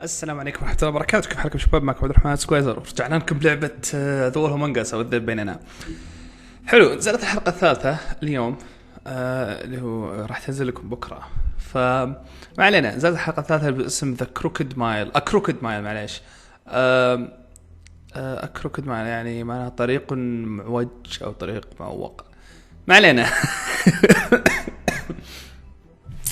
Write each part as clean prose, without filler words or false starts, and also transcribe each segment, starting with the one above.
السلام عليكم ورحمة الله وبركاته. كيف حالكم شباب؟ معكم الرحمن itsgweizer ورجعنا لكم بلعبة ذا أو الذئب بيننا. حلو، نزلت الحلقة الثالثة اليوم اللي هو راح تنزل لكم بكرة. فما علينا، نزلت الحلقة الثالثة باسم ذا كروكد مايل. كروكد مايل معليش. كروكد مايل يعني معناها طريق معوج أو طريق معوق. ما علينا.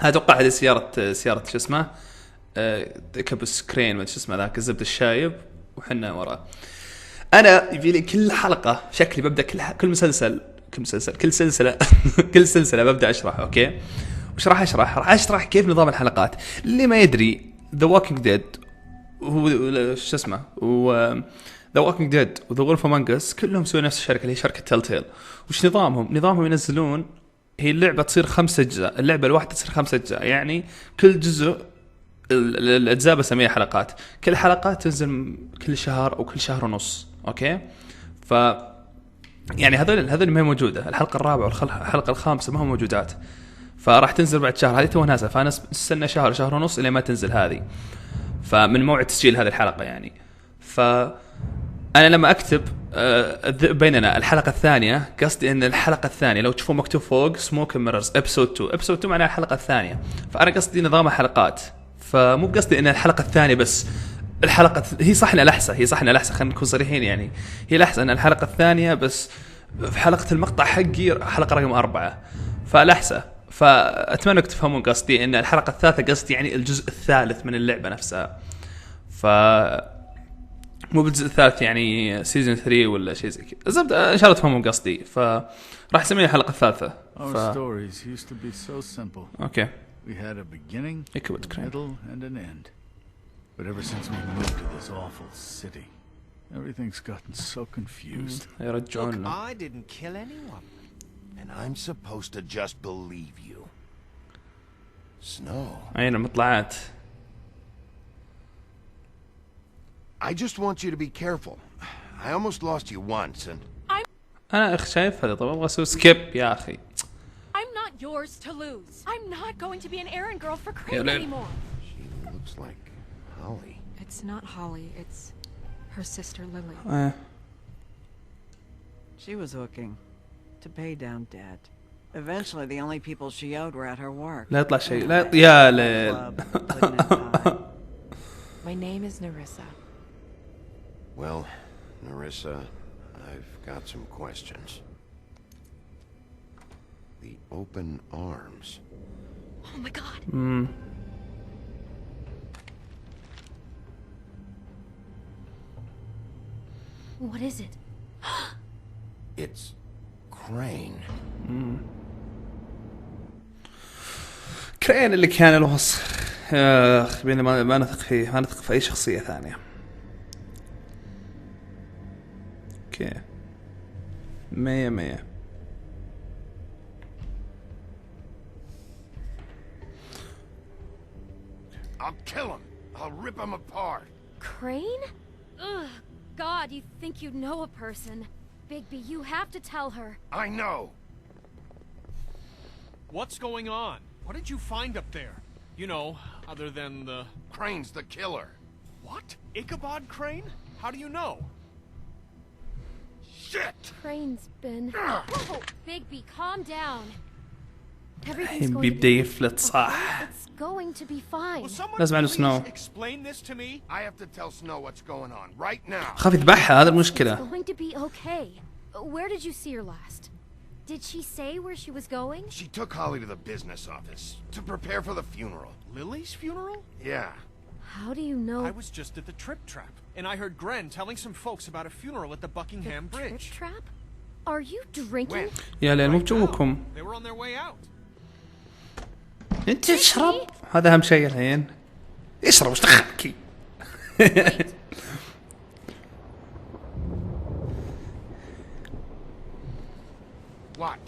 أتوقع هذه سيارة شو اسمه كبس كرين، ما شو اسمه ذاك الزبد الشايب وحنا وراه. انا يبي لي كل حلقه شكلي ببدا كل سلسله كل سلسله ببدا اشرح. اوكي، وش راح اشرح؟ راح اشرح كيف نظام الحلقات. اللي ما يدري ذا ووكينج ديد هو شو اسمه ذا ووكينج ديد وذا وولف امونج اس كلهم سووا نفس الشركه اللي هي شركه تيل. وش نظامهم ينزلون، هي اللعبه تصير 5 أجزاء، اللعبه الواحده تصير 5 أجزاء، يعني كل جزء الأجزاء بسميها حلقات. كل حلقة تنزل كل شهر أو كل شهر ونص. أوكي، ف يعني هذول ما هي موجودة. الحلقة الرابعة والحلقة الخامسة ما هم موجودات، فراح تنزل بعد شهر. هذه توها نازلة، فأنا استنى شهر ونص إلى ما تنزل هذه. فمن موعد تسجيل هذه الحلقة يعني. فأنا لما أكتب الذئب بيننا الحلقة الثانية، قصدي إن الحلقة الثانية لو تشوفون مكتوب فوق سموك ميررز episode 2 معناها الحلقة الثانية. فأنا قصدي نظام حلقات، فمو قصدي ان الحلقه الثانيه بس. الحلقه هي صح انها لحسه خلينا نكون صريحين، يعني هي لحسه ان الحلقه الثانيه بس في حلقه المقطع حقي حلقه رقم 4 فلحسه. فاتمنى انكم تفهمون قصدي ان الحلقه الثالثه قصدي يعني الجزء الثالث من اللعبه نفسها، مو بالجزء الثالث يعني سيزون 3 ولا شيء زي كذا. الزبده ان شاء الله تفهمون قصدي. فراح اسميها الحلقه الثالثه. اوكي. We had a beginning, a middle, and an end. But ever since we moved to this awful city, everything's gotten so confused. Look, I didn't kill anyone. And I'm supposed to just believe you. Snow. أين المطلعات؟ I just want you to be careful. I almost lost you once and... أنا شايف هذا. طبعا أبغى أسوي سكيب يا أخي. Yours to lose. I'm not going to be an errand girl for Crane anymore. She looks like Holly. It's not Holly, it's her sister Lily. She was looking to pay down debt. Eventually the only people she owed were at her work. لا يطلع شيء. لا يا ليل. My name is Nerissa. Well, Nerissa, I've got some questions. The open arms. Oh my god. What is it? It's Crane. كرين اللي كان الوصف. بيني ما نثق فيه، ما نثق في أي شخصية ثانية. اوكي، 100. I'll kill him. I'll rip him apart. Crane? Ugh, God, you think you know a person. Bigby, you have to tell her. I know. What's going on? What did you find up there? You know, other than the... Crane's the killer. What? Ichabod Crane? How do you know? Shit! Crane's been... Whoa, Bigby, calm down. الحين بيبدأ يفلت صح. It's going to be fine. لازم Snow. Explain this to me. I have to tell Snow what's going on right now. خاف يذبحها، هذا المشكلة. It's going to be okay. Where did you see her last? Did she say where she was going? She took Holly to the business office to prepare for the funeral. Lily's funeral? Yeah. How do you know? I was just at the Trip Trap, and I heard Gren telling some folks about a funeral at the Buckingham Bridge. Trip Trap? Are you drinking? يا ليل مو بجوكم. They were on their way out. انت تشرب، هذا اهم شيء الحين. اشرب وش دخلك؟ What?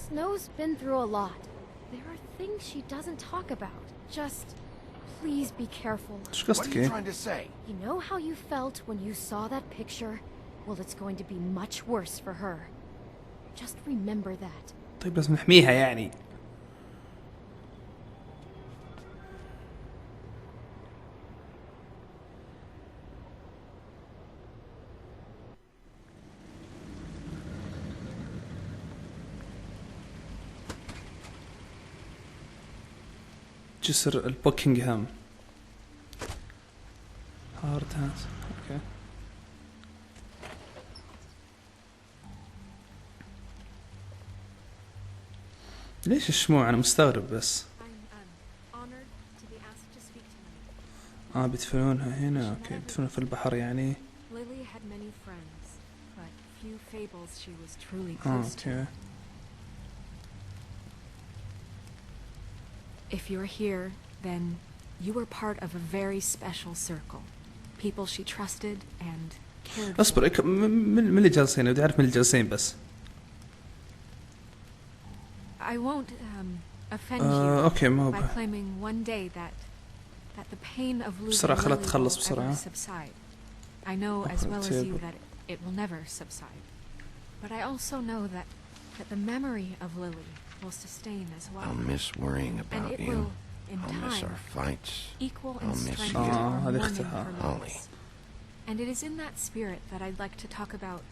Snow's been through a lot. There are things she doesn't talk about. Just please be careful. What are you trying to say? You know how you felt when you saw that picture? Well, it's going to be much worse for her. Just remember that. طيب بس نحميها يعني. جسر البوكينغهام. هارد هانز. اوكي. ليش الشموع؟ انا مستغرب بس. بيدفنونها هنا. اوكي بيدفنونها في البحر يعني. اوكي. If you're here, then you were part of a very special circle. People she trusted and cared for. اصبر من اللي جالسين؟ بدي اعرف من اللي جالسين بس. I won't offend you okay, by claiming one day that the pain of losing بسرعة خلت Lily تخلص will بسرعة. ever subside. I know as well as you that it will never subside. But I also know that the memory of Lily will sustain as well. I'll miss worrying And about it you. will, in I'll miss time, our fights. equal in I'll miss strength you. to our هذه mourning اختها. her Holly. loss. And it is in that spirit that I'd like to talk about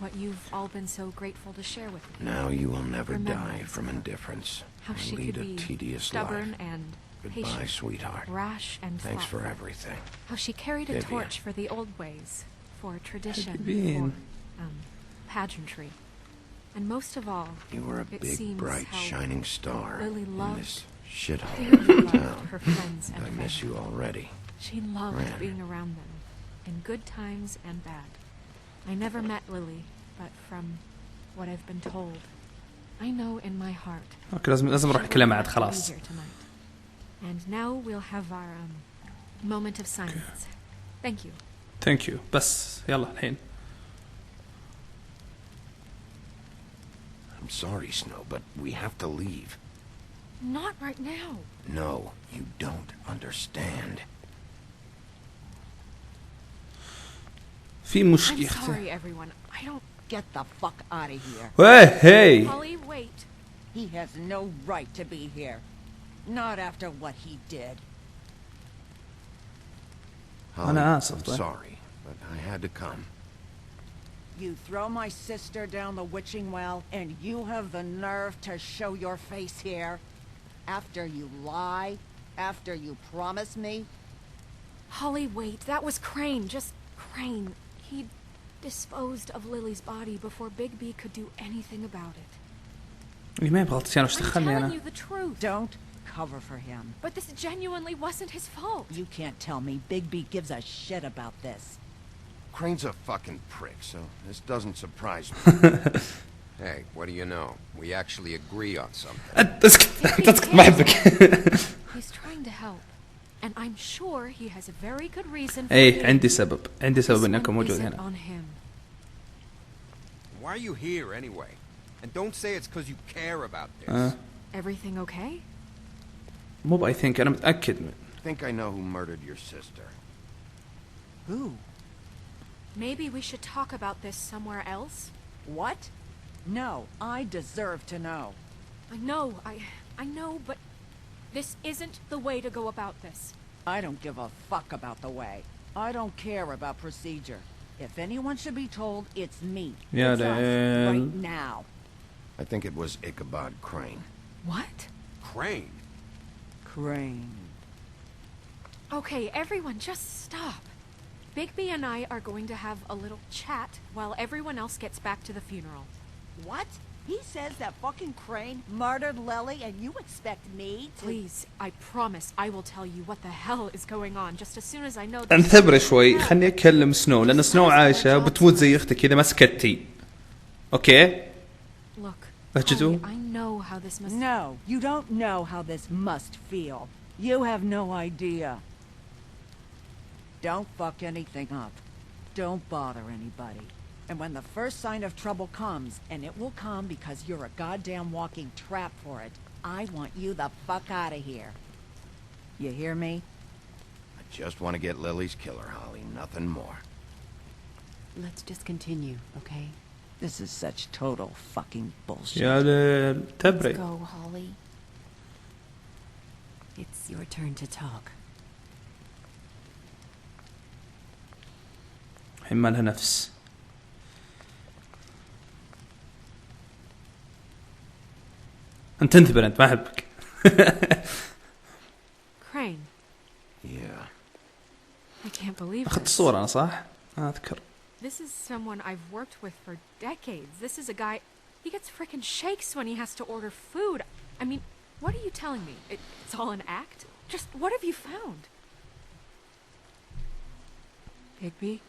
what you've all been so grateful to share with me. Now you will never Remember die from indifference how and she lead could a be tedious stubborn life. and Goodbye, patient, sweetheart. rash and Thanks for thoughtful. everything. How she carried a Vivian. torch for the old ways, for tradition, Vivian. for pageantry. And most of all, You were a it big, seems bright, how shining star Lily in loved, this shithole clearly of loved town. her friends and I miss family. you already. She loved Ran. being around them, in good times and bad. I never met Lily, but from what I've been told, I know in my heart. اوكي لازم نروح نتكلم عاد she will خلاص. be here tonight. And now we'll have our moment of silence. Thank you. ثانك يو. بس يلا الحين. I'm sorry, Snow, but we have to leave. Not right now. No, you don't understand. في I'm مشكلة. sorry, everyone. I don't. Get the fuck out of here. Hey. Holly, wait. He has no right to be here. Not after what he did. Holly, أنا آسف. I'm sorry, but I had to come. You throw my sister down the witching well, and you have the nerve to show your face here? After you lie? After you promise me? Holly, wait. That was Crane. Just Crane. He disposed of Lily's body before Bigby could do anything about it. اللي ما يبغى غلطتي أنا وش I'm دخلني telling أنا؟ you the truth. Don't cover for him. But this genuinely wasn't his fault. You can't tell me Bigby gives a shit about this. Crane's a fucking prick, so this doesn't surprise me. Hey, what do you know? We actually agree on something. تسكت ما أحبك. He's trying to help. And I'm sure he has a very good reason for إيه it. عندي سبب This إنك one موجود isn't هنا. on him. Why are you here anyway? And don't say it's because you care about this. Everything okay? مو ب I think أنا متأكد. I think I know who murdered your sister. Who? Maybe we should talk about this somewhere else? What? No, I deserve to know. I know, but this isn't the way to go about this. I don't give a fuck about the way. I don't care about procedure. If anyone should be told, it's me. Yeah, It's us, then- right now. I think it was Ichabod Crane. What? Crane. Crane. Okay, everyone, just stop. Bigby and I are going to have a little chat while everyone else gets back to the funeral. What? He says that fucking Crane murdered Lily and you expect me to... Please, I promise I will tell you what the hell is going on just as soon as I know... انثبر شوي خلني أكلم سنو لأن سنو عايشة بتموت زي أختك إذا ما سكتي. أوكي. Look, بهجتوا. Holly, I know how this must... No, you don't know how this must feel. You have no idea. Don't fuck anything up. Don't bother anybody. And when the first sign of trouble comes, and it will come because you're a goddamn walking trap for it, I want you the fuck out of here. You hear me? I just want to get Lily's killer, Holly, nothing more. Let's just continue, okay? This is such total fucking bullshit. يا تبري. Let's go, Holly. It's your turn to talk. الحين ما لها نفس. أنت انتبه أنت ما أحبك. Crane. Yeah. I can't believe أخذت this. الصورة أنا صح؟ أذكر. This is someone I've worked with for decades. This is a guy... He gets frickin' shakes when he has to order food. I mean, what are you telling me? It's all an act? Just what have you found? Bigby?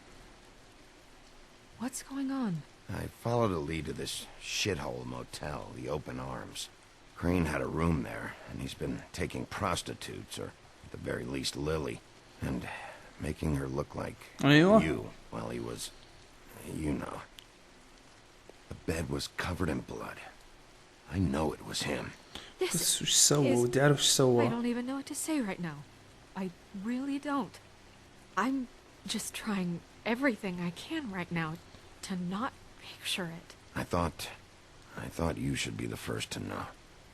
What's going on? I followed a lead to this shithole motel, the Open Arms. Crane had a room there, and he's been taking prostitutes, or at the very least Lily, and making her look like you while he was, you know. The bed was covered in blood. I know it was him. This وش سوى؟ ودي أعرف وش سوى. I don't even know what to say right now. I really don't. I'm just trying everything I can right now to not picture it. I thought you should be the first to know.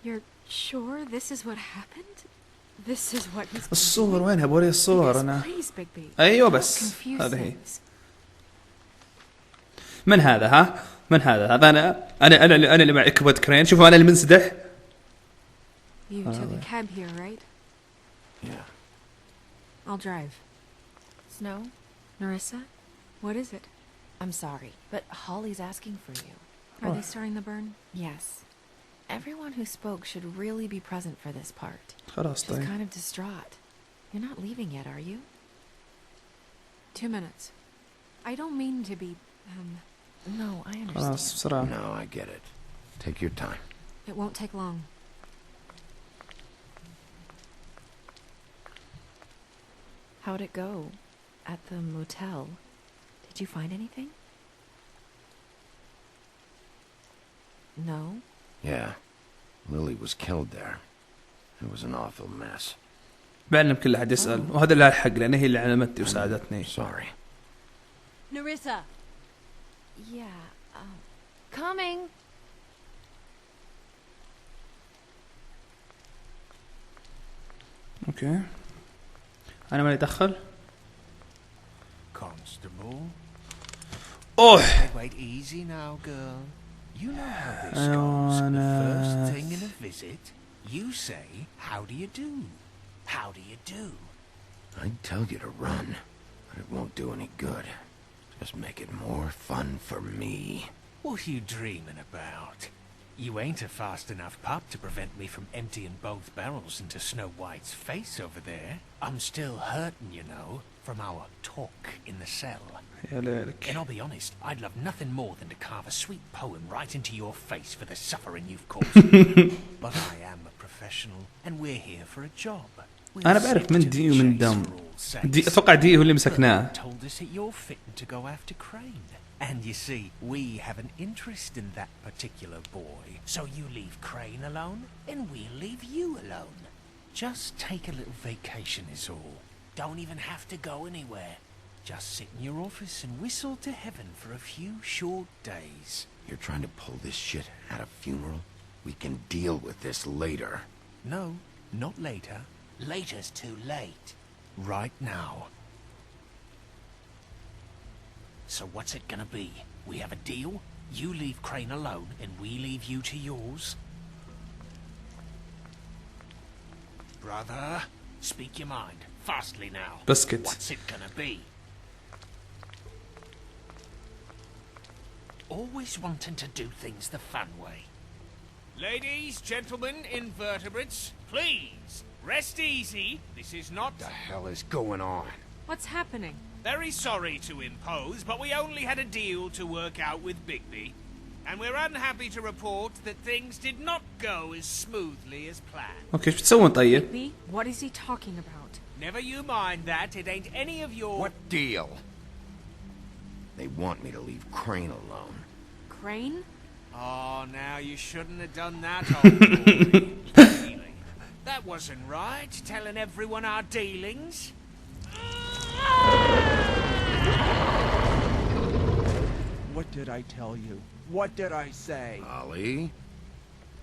You're sure this is what happened? This is what he's been الصور doing? وينها؟ بوري الصور Because أنا. please, Bigby, أيوة don't بس confuse هذه هي. things. من هذا ها؟ من هذا؟ هذا أنا اللي مع إكبوت كرين. شوفوا أنا اللي منسدح. You took a cab here, right? Yeah. I'll drive. Snow? Narissa? What is it? I'm sorry, but Holly's asking for you. Are they starting the burn? Yes. Everyone who spoke should really be present for this part. خلاص She's طيب. kind of distraught. You're not leaving yet, are you? 2 minutes. I don't mean to be, No, I understand. خلاص بسرعة. No, I get it. Take your time. It won't take long. How'd it go at the motel? Did you find anything? No? Yeah. Lily was killed there. It was an awful mess. بعلم كل أحد يسأل وهذا اللي الحق لأن هي اللي علمتني وساعدتني. Sorry. Narissa! Yeah, coming! أوكي. أنا ماني أدخل. Constable. أوه. Wait, easy now, girl. You know how this أيوة goes. The أنا. first thing in a visit, you say, how do you do? How do you do? I'd tell you to run, but it won't do any good. Just make it more fun for me. What are you dreaming about? You ain't a fast enough pup to prevent me from emptying both barrels into Snow White's face over there. I'm still hurting, you know, from our talk in the cell. يا ليلك. And I'll be honest, I'd love nothing more than to carve a sweet poem right into your face for the suffering you've caused me. But I am a professional, and we're here for a job. أنا بعرف من دي ومن دم. دي أتوقع دي هو اللي مسكناه. Told us that you're fitting to go after Crane. And you see, we have an interest in that particular boy. So you leave Crane alone, and we'll leave you alone. Just take a little vacation is all. Don't even have to go anywhere. Just sit in your office and whistle to heaven for a few short days. You're trying to pull this shit at a funeral? We can deal with this later. No, not later. Later's too late. Right now. So what's it gonna be? We have a deal? You leave Crane alone, and we leave you to yours? Brother, speak your mind. Fastly now. Biscuit. What's it gonna be? Always wanting to do things the fun way. Ladies, gentlemen, invertebrates, please, rest easy. This is not... What the hell is going on? What's happening? Very sorry to impose, but we only had a deal to work out with Bigby. And we're unhappy to report that things did not go as smoothly as planned. أوكي إيش بتسوون طيب؟ Bigby, what is he talking about? Never you mind that, it ain't any of your... What deal? They want me to leave Crane alone. Crane? Oh, now you shouldn't have done that, old boy. Really? That wasn't right, telling everyone our dealings. What did I tell you? What did I say? Ollie?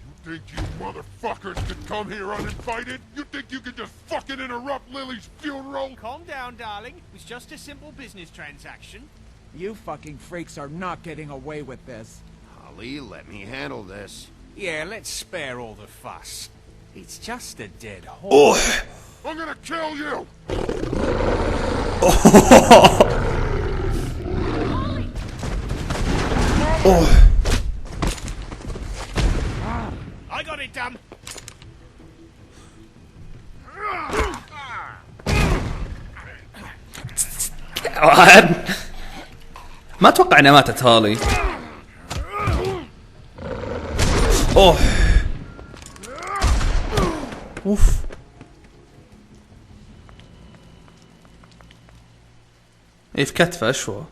You think you motherfuckers could come here uninvited? You think you could just fucking interrupt Lily's funeral? Calm down, darling. It was just a simple business transaction. You fucking freaks are not getting away with this. Ollie, let me handle this. Yeah, let's spare all the fuss. It's just a dead horse. I'm gonna kill you! I got it done. ما اتوقع انها ماتت هالي. اوه اوف ايه في كتفه اشوى.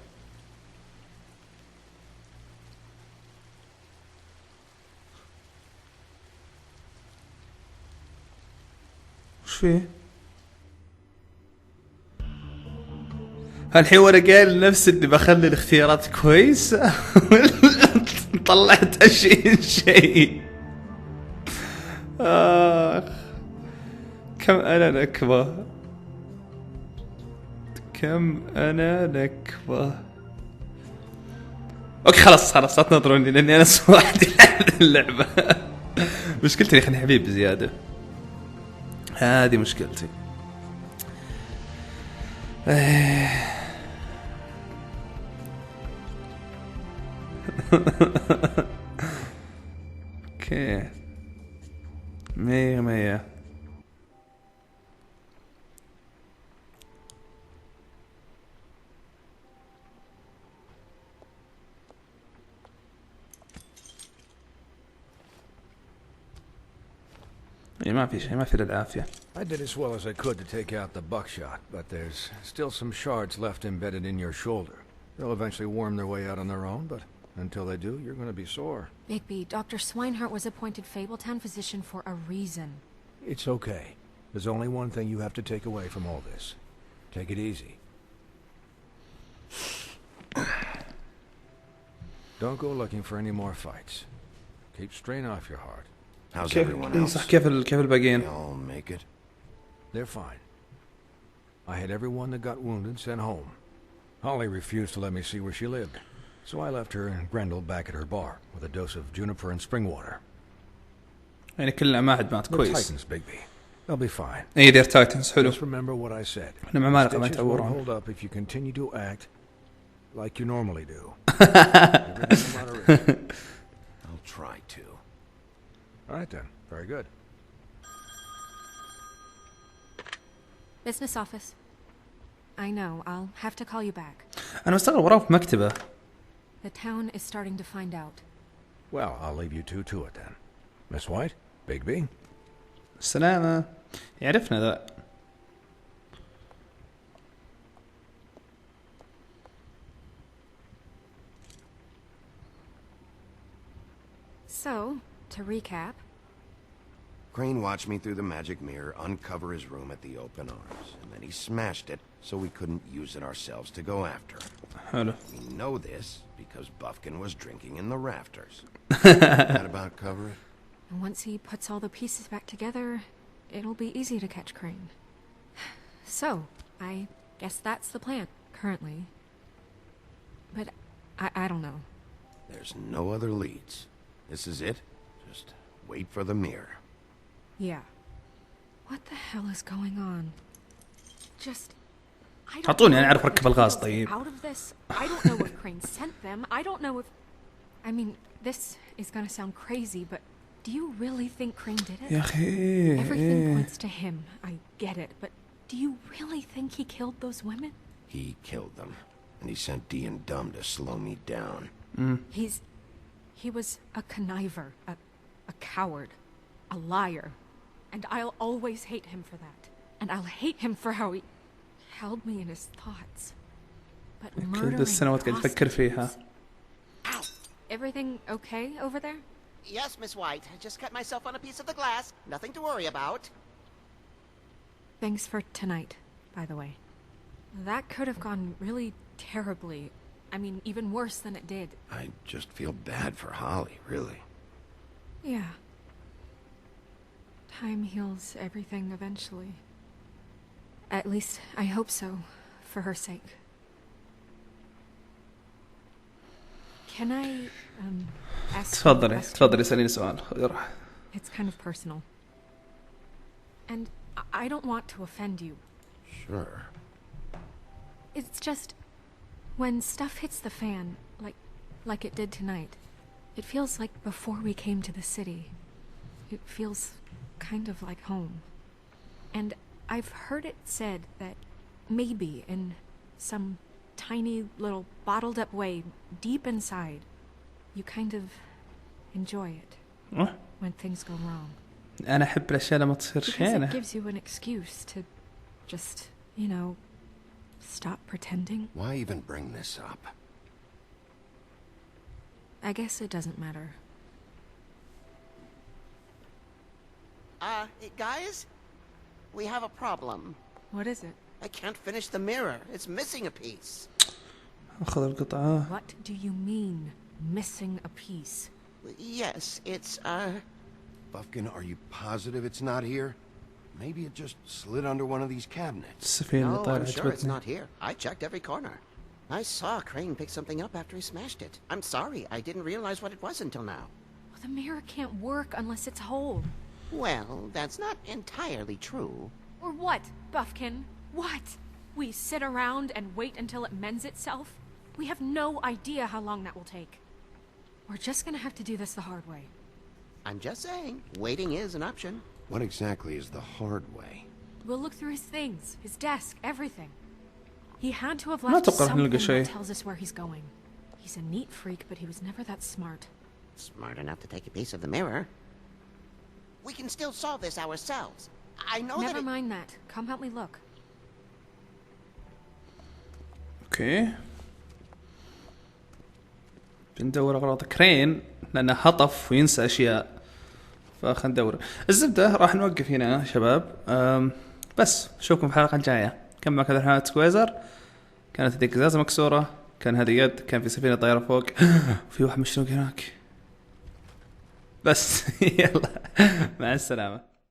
وش فيه؟ الحين وانا قايل لنفسي اني بخلي الاختيارات كويسة طلعت شيء كم انا نكبة، كم انا نكبة. اوكي خلاص لا تنظروني لاني انا واحد يلعب اللعبة. مشكلتي خلني حبيب بزيادة، هذه مشكلتي. اوكي 100. ما في شيء، ما في للعافية. I did as well as I could to take out the buckshot, but there's still some shards left embedded in your shoulder. They'll eventually worm their way out on their own, but until they do, you're going to be sore. Bigby, Dr. Swinehart was appointed Fabletown physician for a reason. It's okay. There's only one thing you have to take away from all this. Take it easy. Don't go looking for any more fights. Keep strain off your heart. How's everyone else? كيف الباقيين؟ They all make it? They're fine. I had everyone that got wounded sent home. Holly refused to let me see where she lived, so I left her and Grendel back at her bar with a dose of juniper and spring water. يعني كلنا ما حد مات كويس. Titans, Bigby. They'll be fine. اي دير تايتنز حلو. Just remember what I said. احنا معمالقة ما Stitches won't يتعورون. hold up if you continue to act like you normally do. I'll try to. All right then. Very good. Business office. I know, I'll have to call you back. أنا مستغرب وراه في مكتبه. The town is starting to find out. Well, I'll leave you two to it then. Miss White, Bigby. السلامة. يعرفنا ذا. So, to recap. Crane watched me through the magic mirror uncover his room at the open arms, and then he smashed it so we couldn't use it ourselves to go after him. Hello. We know this because Buffkin was drinking in the rafters. That about cover it? And once he puts all the pieces back together, it'll be easy to catch Crane. So, I guess that's the plan, currently. But I don't know. There's no other leads. This is it. Just wait for the mirror. Yeah. What the hell is going on? Just... أعطوني أنا أعرف ركب الغاز طيب. Out of this, I don't know if Crane sent them. I don't know if... I mean, this is gonna sound crazy, but do you really think Crane did it? يا أخي. Everything points to him. I get it, but do you really think he killed those women? He killed them, and he sent D and Dumb to slow me down. He was a conniver, a coward, a liar, and I'll always hate him for that. And I'll hate him for how he held me in his thoughts. But كل السنوات قاعد أفكر فيها. Everything okay over there? Yes, Miss White. I just cut myself on a piece of the glass. Nothing to worry about. Thanks for tonight, by the way. That could have gone really terribly. I mean, even worse than it did. I just feel bad for Holly, really. Yeah. Time heals everything eventually. At least, I hope so, for her sake. Can I, ask you a question? تفضلي اسأليني سؤال. It's kind of personal. And I don't want to offend you. Sure. It's just, when stuff hits the fan, like it did tonight, it feels like before we came to the city. It feels kind of like home. And I've heard it said that maybe in some tiny little bottled up way deep inside, you kind of enjoy it when things go wrong. أنا أحب الأشياء لما تصير Because شينة. it gives you an excuse to just, you know, stop pretending. Why even bring this up? I guess it doesn't matter. Guys? We have a problem. What is it? I can't finish the mirror. It's missing a piece. أخذ القطعة. What do you mean, missing a piece? Yes, it's, Buffkin, are you positive it's not here? Maybe it just slid under one of these cabinets. No, I'm sure it's not here. I checked every corner. I saw Crane pick something up after he smashed it. I'm sorry, I didn't realize what it was until now. Well, the mirror can't work unless it's whole. Well, that's not entirely true. Or what, Buffkin? What? We sit around and wait until it mends itself? We have no idea how long that will take. We're just gonna have to do this the hard way. I'm just saying, waiting is an option. What exactly is the hard way? We'll look through his things, his desk, everything. He had to have left something that tells us where he's going. He's a neat freak, but he was never that smart. Smart enough to take a piece of the mirror. We can still solve this ourselves. I know Never mind that. Come help me look. اوكي. بندور اغراض كرين لانه هطف وينسى اشياء. فخلنا ندور. الزبده راح نوقف هنا شباب. بس اشوفكم في الحلقه الجايه. كان معك الرحمن itsgweizer. كانت هذيك ازازه مكسوره. كان هذه يد. كان في سفينه طايره فوق. وفي واحد مشلوق هناك. بس يلا مع السلامه.